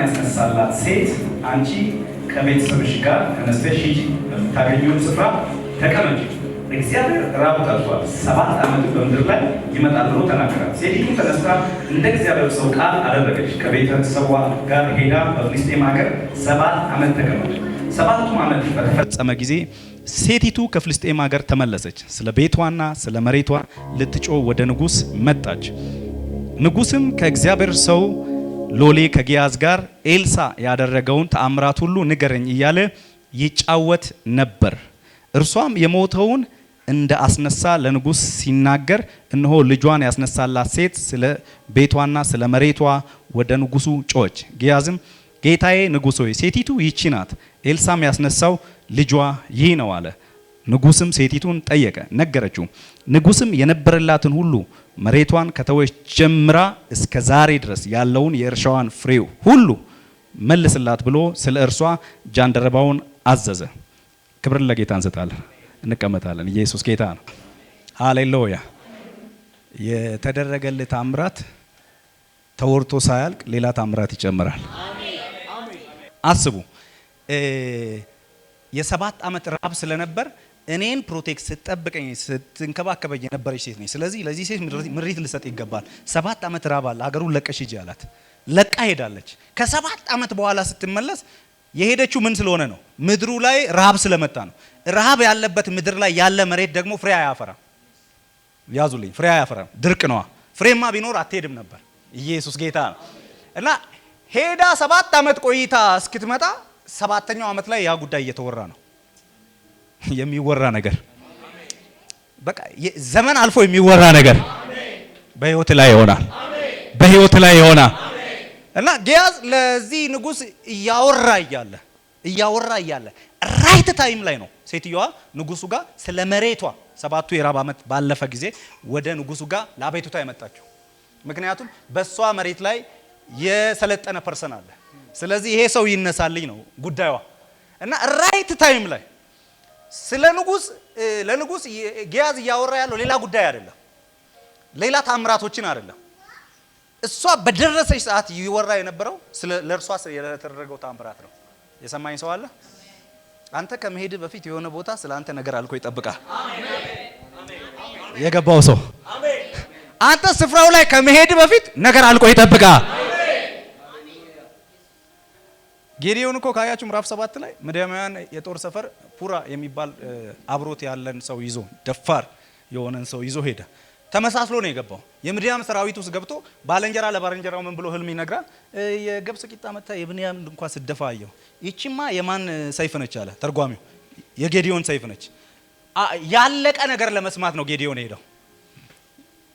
ያስነሳላት ሴት አንቺ ከቤተሰብሽ ጋር ተነስተሽ ሂጂ፣ በምታገኙት ስፍራ ተቀመጪ፣ እግዚአብሔር ራብ ጠርቷል፣ 7 ዓመት በምድር ላይ ይመጣል ብሎ ተናገራት። ሴቲቱ ተነስታ እንደ እግዚአብሔር ሰው ቃል አደረገች። ከቤተሰቧ ጋር ሄዳ በፍልስጤም ሀገር 7 ዓመት ተቀመጠች። 7ቱም ዓመት በተፈጸመ ጊዜ ሴቲቱ ከፍልስጤም ሀገር ተመለሰች። ስለ ቤቷና ስለ መሬቷ ልትጮህ ወደ ንጉሥ መጣች። ንጉሥም ከእግዚአብሔር ሰው ሎሌ ከጊያዝ ጋር ኤልሳ ያደረገውን ተአምራት ሁሉ ንገረኝ እያለ ይጫወት ነበር። እርሷም የሞተውን እንደ አስነሳ ለንጉሥ ሲናገር እነሆ ልጇን ያስነሳላት ሴት ስለ ቤቷና ስለ መሬቷ ወደ ንጉሡ ጮች። ጊያዝም ጌታዬ ንጉሥ ሆይ ሴቲቱ ይቺ ናት፣ ኤልሳም ያስነሳው ልጇ ይህ ነው አለ። ንጉሥም ሴቲቱን ጠየቀ፣ ነገረችው። ንጉሥም የነበረላትን ሁሉ መሬቷን ከተወች ጀምራ እስከ ዛሬ ድረስ ያለውን የእርሻዋን ፍሬው ሁሉ መልስላት ብሎ ስለ እርሷ ጃንደረባውን አዘዘ። ክብር ለጌታ እንሰጣለን፣ እንቀመጣለን። ኢየሱስ ጌታ ነው። ሃሌሉያ። የተደረገለት ታምራት ተወርቶ ሳያልቅ ሌላ ታምራት ይጨምራል። አስቡ፣ የ7 ዓመት ራብ ስለነበር እኔን ፕሮቴክት ስትጠብቀኝ ስትንከባከበኝ የነበረች ሴት ነኝ። ስለዚህ ለዚህ ሴት ምሪት ልሰጥ ይገባል። 7 ዓመት ራብ አለ፣ ሀገሩን ለቀሽ ሂጂ አላት። ለቃ ሄዳለች። ከ7 ዓመት በኋላ ስትመለስ የሄደችው ምን ስለሆነ ነው? ምድሩ ላይ ረሃብ ስለመጣ ነው። ረሃብ ያለበት ምድር ላይ ያለ መሬት ደግሞ ፍሬ አያፈራም። ያዙልኝ፣ ፍሬ አያፈራም፣ ድርቅ ነዋ። ፍሬማ ቢኖር አትሄድም ነበር። ኢየሱስ ጌታ ነው። እና ሄዳ 7 ዓመት ቆይታ እስክትመጣ 7ኛው ዓመት ላይ ያ ጉዳይ እየተወራ ነው። የሚወራ ነገር በቃ ዘመን አልፎ የሚወራ ነገር በህይወት ላይ ይሆናል። በህይወት ላይ ይሆናል። እና ጊያዝ ለዚህ ንጉሥ እያወራ እያለ ራይት ታይም ላይ ነው ሴትዮዋ ንጉሱ ጋር ስለ መሬቷ 7ቱ የራብ ዓመት ባለፈ ጊዜ ወደ ንጉሱ ጋር ለአቤቱታ የመጣችው። ምክንያቱም በሷ መሬት ላይ የሰለጠነ ፐርሰን አለ። ስለዚህ ይሄ ሰው ይነሳልኝ ነው ጉዳዩዋ። እና ራይት ታይም ላይ ስለ ለንጉስ ጊያዝ እያወራ ያለው ሌላ ጉዳይ አይደለም፣ ሌላ ታምራቶችን አይደለም። እሷ በደረሰች ሰዓት ይወራ የነበረው ለእርሷ የተደረገው ታምራት ነው። የሰማኝ ሰው አለ? አንተ ከመሄድ በፊት የሆነ ቦታ ስለ አንተ ነገር አልኮ ይጠብቃል። የገባው ሰው አንተ ስፍራው ላይ ከመሄድ በፊት ነገር አልቆ ይጠብቃል። ጌዲዮን እኮ ካያችሁ ምዕራፍ 7 ላይ ምድያማውያን የጦር ሰፈር ፑራ የሚባል አብሮት ያለን ሰው ይዞ ደፋር የሆነን ሰው ይዞ ሄደ። ተመሳስሎ ነው የገባው። የምድያም ሰራዊት ውስጥ ገብቶ ባለንጀራ ለባለንጀራው ምን ብሎ ህልም ይነግራል? የገብስ ቂጣ መታ የብንያም እንኳን ስደፋ አየሁ። ይቺማ የማን ሰይፍ ነች አለ ተርጓሚው። የጌዲዮን ሰይፍ ነች። ያለቀ ነገር ለመስማት ነው ጌዲዮን ሄደው።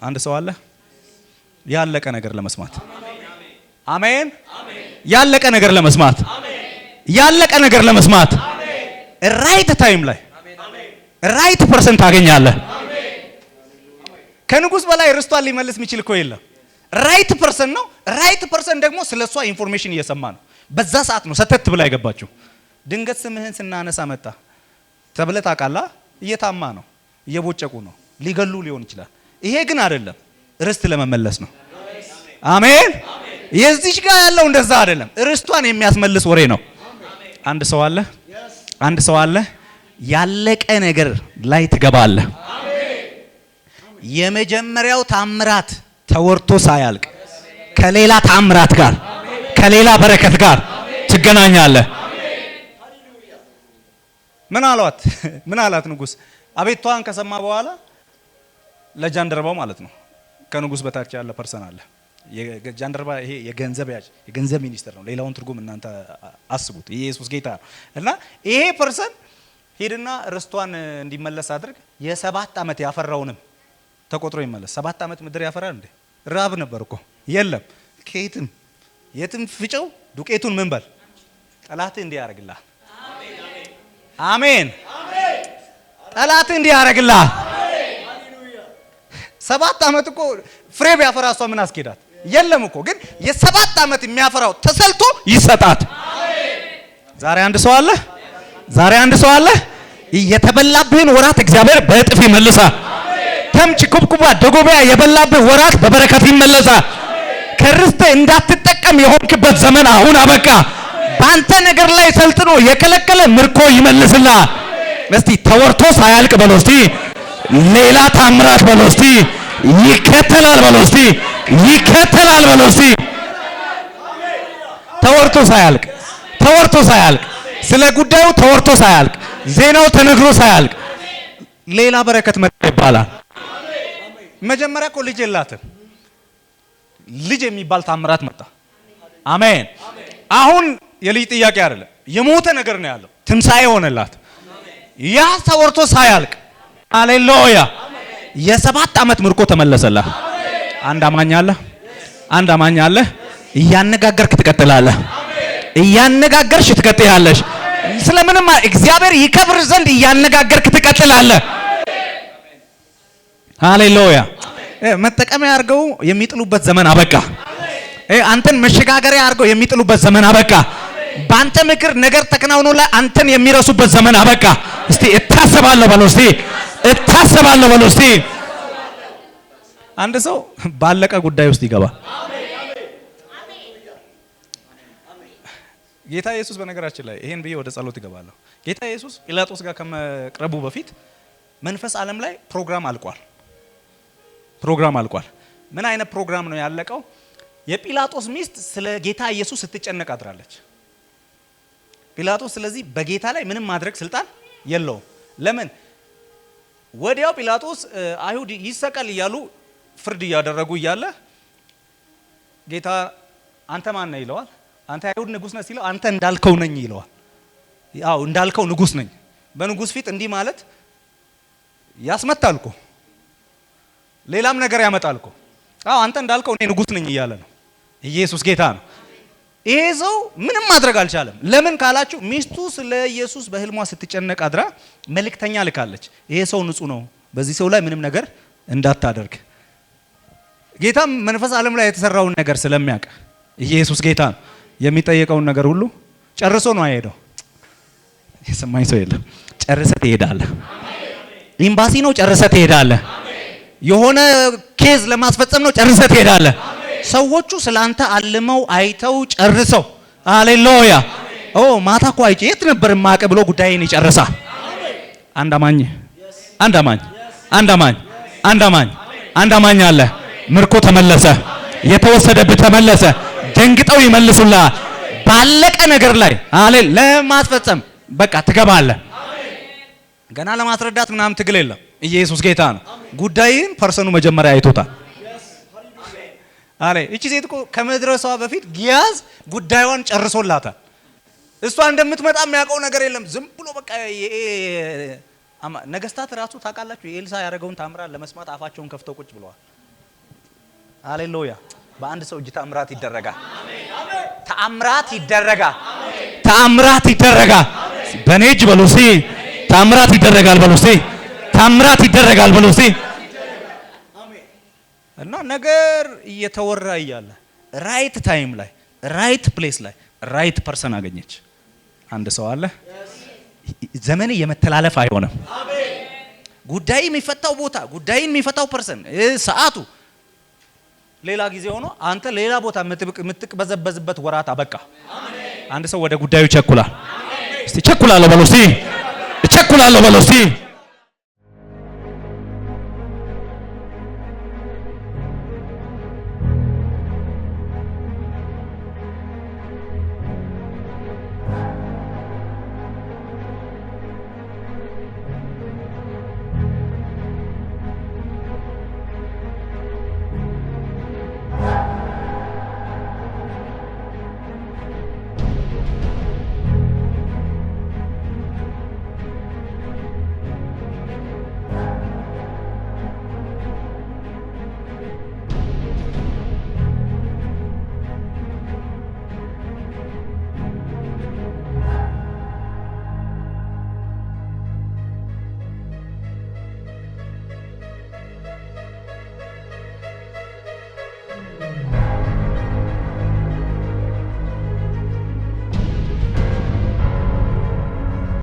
አንድ ሰው አለ ያለቀ ነገር ለመስማት። አሜን። ያለቀ ነገር ለመስማት፣ ያለቀ ነገር ለመስማት ራይት ታይም ላይ ራይት ፐርሰን ታገኛለህ። ከንጉስ በላይ ርስቷን ሊመልስ የሚችል እኮ የለም። ራይት ፐርሰን ነው። ራይት ፐርሰን ደግሞ ስለሷ ኢንፎርሜሽን እየሰማ ነው። በዛ ሰዓት ነው ሰተት ብላ የገባችው። ድንገት ስምህን ስናነሳ መጣ ተብለህ ታውቃለህ። እየታማ ነው፣ እየቦጨቁ ነው፣ ሊገሉ ሊሆን ይችላል። ይሄ ግን አይደለም፣ ርስት ለመመለስ ነው። አሜን። የዚች ጋር ያለው እንደዛ አይደለም፣ ርስቷን የሚያስመልስ ወሬ ነው። አንድ ሰው አለ፣ አንድ ሰው አለ። ያለቀ ነገር ላይ ትገባለህ። የመጀመሪያው ታምራት ተወርቶ ሳያልቅ ከሌላ ታምራት ጋር ከሌላ በረከት ጋር ትገናኛለህ። ምን አላት ንጉስ? አቤቷን ከሰማ በኋላ ለጃንደረባው ማለት ነው፣ ከንጉስ በታች ያለ ፐርሰን አለ። የጃንደረባ ይሄ የገንዘብ ያዥ የገንዘብ ሚኒስትር ነው። ሌላውን ትርጉም እናንተ አስቡት። ኢየሱስ ጌታ ነው። እና ይሄ ፐርሰን ሄድና ርስቷን እንዲመለስ አድርግ። የ7 ዓመት ያፈራውንም ተቆጥሮ ይመለስ። 7 ዓመት ምድር ያፈራል እንዴ? ራብ ነበር እኮ የለም። ከየትም የትም ፍጨው ዱቄቱን ምን በል ጠላትህ እንዲህ ያደርግልሃል። አሜን። ጠላትህ እንዲህ ያደርግልሃል። 7 ዓመት እኮ ፍሬ ቢያፈራ እሷ ምን አስኬዳት? የለም እኮ ግን የ7 ዓመት የሚያፈራው ተሰልቶ ይሰጣት። ዛሬ አንድ ሰው አለ፣ ዛሬ አንድ ሰው አለ። የተበላብህን ወራት እግዚአብሔር በእጥፍ ይመልሳል። ተምች ኩብኩባ ደጎቢያ የበላብህ ወራት በበረከት ይመለሳል። ከርስት እንዳትጠቀም የሆንክበት ዘመን አሁን አበቃ። በአንተ ነገር ላይ ሰልጥኖ የከለከለ ምርኮ ይመልስልሃል። እስቲ ተወርቶ ሳያልቅ በለው እስቲ ሌላ ታምራት በለው እስቲ ይከተላል በለው እስቲ ይከተላል በለው እስቲ ተወርቶ ሳያልቅ ስለ ጉዳዩ ተወርቶ ሳያልቅ ዜናው ተነግሮ ሳያልቅ ሌላ በረከት መጣ ይባላል። መጀመሪያ እኮ ልጅ የላትም፣ ልጅ የሚባል ታምራት መጣ። አሜን። አሁን የልጅ ጥያቄ አይደለም፣ የሞተ ነገር ነው ያለው። ትንሣኤ ሆነላት። ያ ተወርቶ ሳያልቅ ሃሌሉያ የ7 ዓመት ምርኮ ተመለሰላት። አንድ አማኝ አለ። እያነጋገርክ ትቀጥላለህ። እያነጋገርሽ ትቀጥያለሽ። ስለምንም እግዚአብሔር ይከብር ዘንድ እያነጋገርክ ትቀጥላለህ። ሃሌሉያ መጠቀሚያ አድርገው የሚጥሉበት ዘመን አበቃ። አንተን መሸጋገሪያ አድርገው የሚጥሉበት ዘመን አበቃ። በአንተ ምክር ነገር ተከናውኖ ላይ አንተን የሚረሱበት ዘመን አበቃ። እስቲ እታሰባለሁ በለው እስቲ እታሰባለሁ በለው እስቲ። አንድ ሰው ባለቀ ጉዳይ ውስጥ ይገባል። ጌታ ኢየሱስ በነገራችን ላይ ይሄን ብዬ ወደ ጸሎት ይገባለሁ። ጌታ ኢየሱስ ጲላጦስ ጋር ከመቅረቡ በፊት መንፈስ ዓለም ላይ ፕሮግራም አልቋል። ምን አይነት ፕሮግራም ነው ያለቀው? የጲላጦስ ሚስት ስለ ጌታ ኢየሱስ ስትጨነቅ አድራለች። ጲላጦስ ስለዚህ በጌታ ላይ ምንም ማድረግ ስልጣን የለውም። ለምን? ወዲያው ጲላጦስ አይሁድ ይሰቀል እያሉ ፍርድ እያደረጉ እያለ ጌታ አንተ ማን ነህ ይለዋል። አንተ አይሁድ ንጉስ ነህ ሲለው አንተ እንዳልከው ነኝ ይለዋል። ያው እንዳልከው ንጉስ ነኝ። በንጉስ ፊት እንዲህ ማለት ያስመታልኩ ሌላም ነገር ያመጣልኩ። አዎ አንተ እንዳልከው እኔ ንጉስ ነኝ እያለ ነው። ኢየሱስ ጌታ ነው። ይሄ ሰው ምንም ማድረግ አልቻለም። ለምን ካላችሁ ሚስቱ ስለ ኢየሱስ በህልሟ ስትጨነቅ አድራ መልእክተኛ ልካለች። ይሄ ሰው ንጹህ ነው፣ በዚህ ሰው ላይ ምንም ነገር እንዳታደርግ። ጌታም መንፈስ ዓለም ላይ የተሰራውን ነገር ስለሚያውቅ ኢየሱስ ጌታ ነው። የሚጠየቀውን ነገር ሁሉ ጨርሶ ነው አይሄደው። የሰማኝ ሰው የለም። ጨርሰህ ትሄዳለህ። ኤምባሲ ነው ጨርሰህ ትሄዳለህ። የሆነ ኬዝ ለማስፈጸም ነው ጨርሰህ ትሄዳለህ። ሰዎቹ ስላንተ አልመው አይተው ጨርሰው ሃሌሉያ ማታ እኮ አይቼ የት ነበር ማቀ ብሎ ጉዳይን ይጨርሳል። አንድ አማኝ አለ። ምርኮ ተመለሰ፣ የተወሰደብህ ተመለሰ። ደንግጠው ይመልሱልሃል። ባለቀ ነገር ላይ ለማስፈጸም በቃ ትገባለህ። ገና ለማስረዳት ምናምን ትግል የለም። ኢየሱስ ጌታ ነው። ጉዳይን ፐርሰኑ መጀመሪያ አይቶታል። እቺ ሴት እኮ ከመድረሷ በፊት ጊያዝ ጉዳዩን ጨርሶላታል። እሷ እንደምትመጣ የሚያውቀው ነገር የለም። ዝም ብሎ በቃ ነገስታት ራሱ ታውቃላችሁ የኤልሳ ያደረገውን ታምራት ለመስማት አፋቸውን ከፍተው ቁጭ ብለዋል። ሃሌሉያ በአንድ ሰው እጅ ታምራት ይደረጋል። ተአምራት ይደረጋል። በኔ እጅ በሉ እስቲ ታምራት ይደረጋል በሉ እስቲ ታምራት ይደረጋል በሉ እስቲ። እና ነገር እየተወራ እያለ ራይት ታይም ላይ ራይት ፕሌስ ላይ ራይት ፐርሰን አገኘች። አንድ ሰው አለ። ዘመን የመተላለፍ አይሆንም። ጉዳይ የሚፈታው ቦታ፣ ጉዳይ የሚፈታው ፐርሰን፣ ሰዓቱ ሌላ ጊዜ ሆኖ አንተ ሌላ ቦታ የምትቅበዘበዝበት ወራት አበቃ። አንድ ሰው ወደ ጉዳዩ ቸኩላል። እስቲ ቸኩላለሁ በሉ እስቲ ቸኩላለሁ በሉ እስቲ